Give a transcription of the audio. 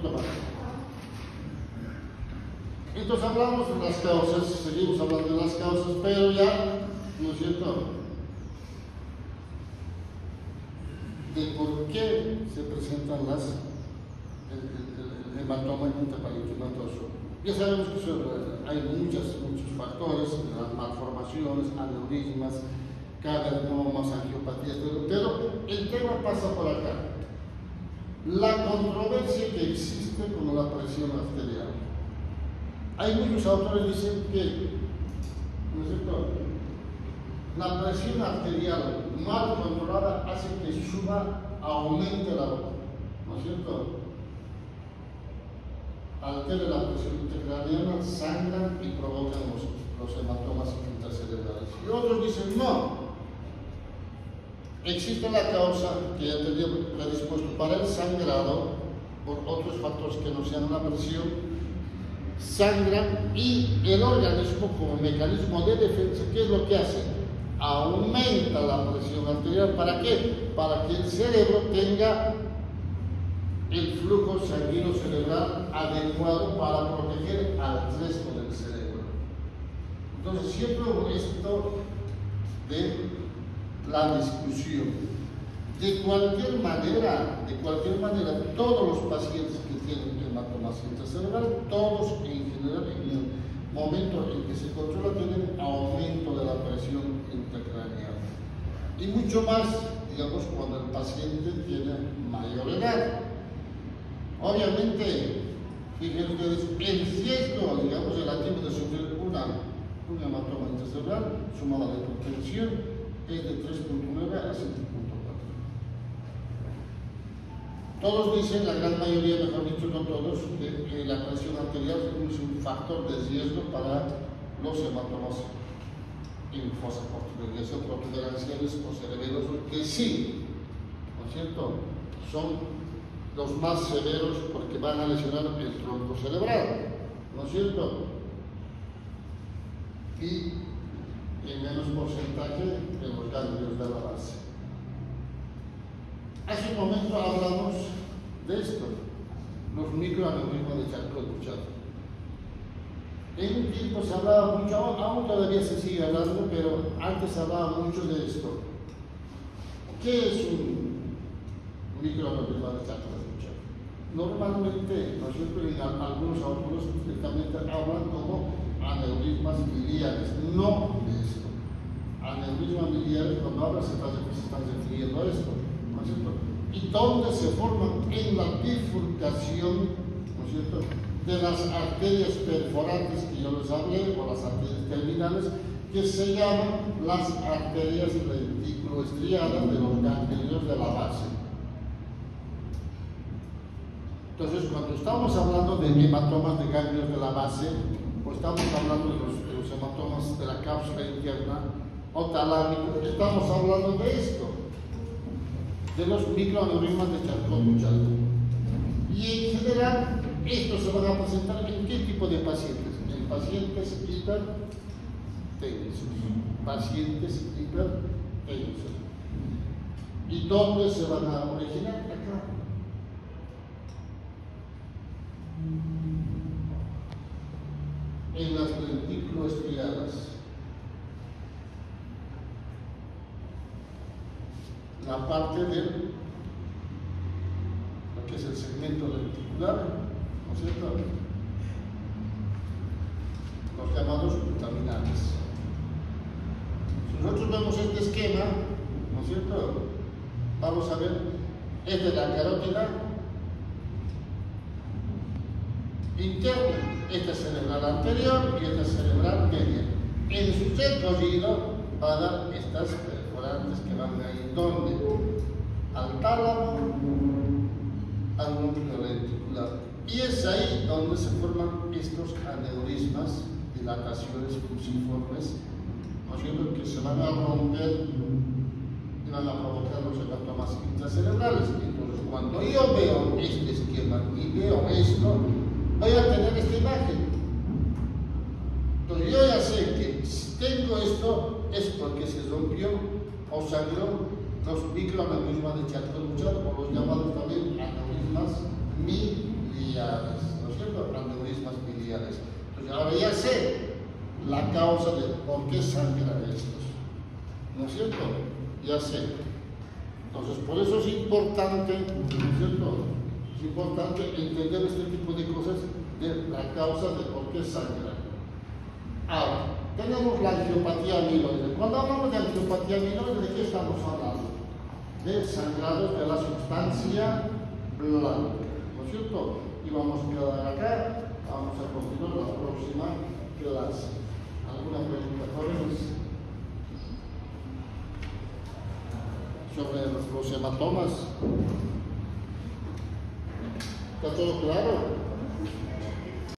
poquito más. Entonces hablamos de las causas, seguimos hablando de las causas, pero ya, ¿no es cierto?, de por qué se presentan el hematoma intraparenquimatoso. Ya sabemos que hay muchos factores, las malformaciones, aneurismas, carcinomas, angiopatías, pero el tema pasa por acá. La controversia que existe con la presión arterial. Hay muchos autores que dicen que, ¿no es cierto?, la presión arterial mal controlada hace que aumente la boca, ¿no es cierto?, altere la presión intracraneana, sangran y provocan los hematomas intracerebrales. Y otros dicen no, existe la causa que ya tenía predispuesto para el sangrado por otros factores que no sean la presión, sangran y el organismo como mecanismo de defensa, ¿qué es lo que hace? Aumenta la presión arterial. ¿Para qué? Para que el cerebro tenga el flujo sanguíneo cerebral adecuado para proteger al resto del cerebro. Entonces siempre hubo esto de la discusión. De cualquier manera, todos los pacientes que tienen hematomas intracerebral, todos en general, en el momento en que se controla, tienen aumento de la presión intracraneal. Y mucho más, digamos, cuando el paciente tiene mayor edad. Obviamente, fíjense ustedes, el riesgo, digamos, relativo de sufrir un hematoma intracerebral, sumado a la hipertensión, es de 3.9 a 7.4. Todos dicen, la gran mayoría, mejor dicho, no todos, que la presión arterial es un factor de riesgo para los hematomas en fosa protuberanciales o cerebelos, que sí, ¿no es cierto?, son los más severos porque van a lesionar el tronco cerebral, ¿no es cierto?, y en menos porcentaje de los ganglios de la base. Hace un momento hablamos de esto, los microaneurismas de Charcot-Bouchard. En un tiempo se hablaba mucho, aún todavía se sigue hablando, pero antes se hablaba mucho de esto. ¿Qué es un microaneurisma de Charcot-Bouchard? Normalmente, ¿no es cierto?, algunos autores directamente hablan como aneurismas biliares, no de esto. Aneurismas biliares, cuando hablan se están refiriendo a esto, ¿no es cierto?, y donde se forman en la bifurcación, ¿no es cierto?, de las arterias perforantes que yo les hablé, o las arterias terminales, que se llaman las arterias lenticuloestriadas de los ganglios de la base. Entonces, cuando estamos hablando de hematomas de ganglios de la base, o estamos hablando de los hematomas de la cápsula interna o talámico, estamos hablando de esto, de los microaneurismas de Charcot-Bouchard. Y en general, estos se van a presentar en qué tipo de pacientes? En pacientes hipertensos. Pacientes hipertensos. ¿Y dónde se van a originar? Acá. En las lenticuloestriadas. La parte de lo que es el segmento lenticular, ¿no es cierto?, los llamados glutaminales. Si nosotros vemos este esquema, ¿no es cierto?, vamos a ver, esta es la carótida interna, esta es cerebral anterior y esta es cerebral media. En su recorrido va a dar estas perforantes que van a ir ¿dónde? Al tálamo, al núcleo lenticular. Y es ahí donde se forman estos aneurismas, dilataciones fusiformes, ¿no es cierto?, que se van a romper y van a provocar los hematomas intracerebrales. Entonces, cuando yo veo este esquema y veo esto, voy a tener esta imagen. Entonces, yo ya sé que si tengo esto es porque se rompió o sangró los microaneurismas de Charcot-Bouchard, o los llamados también aneurismas miliares. ya sé la causa de por qué sangran estos, ¿no es cierto? Ya sé. Entonces, por eso es importante, ¿no es cierto? Es importante entender este tipo de cosas, de la causa de por qué sangran. Ahora, tenemos la angiopatía amiloide. Cuando hablamos de angiopatía amiloide, ¿de qué estamos hablando? De sangrado de la sustancia blanca, ¿no es cierto? Y vamos a quedar acá, vamos a continuar la próxima clase. ¿Alguna pregunta, jóvenes? Sobre los hematomas. ¿Está todo claro?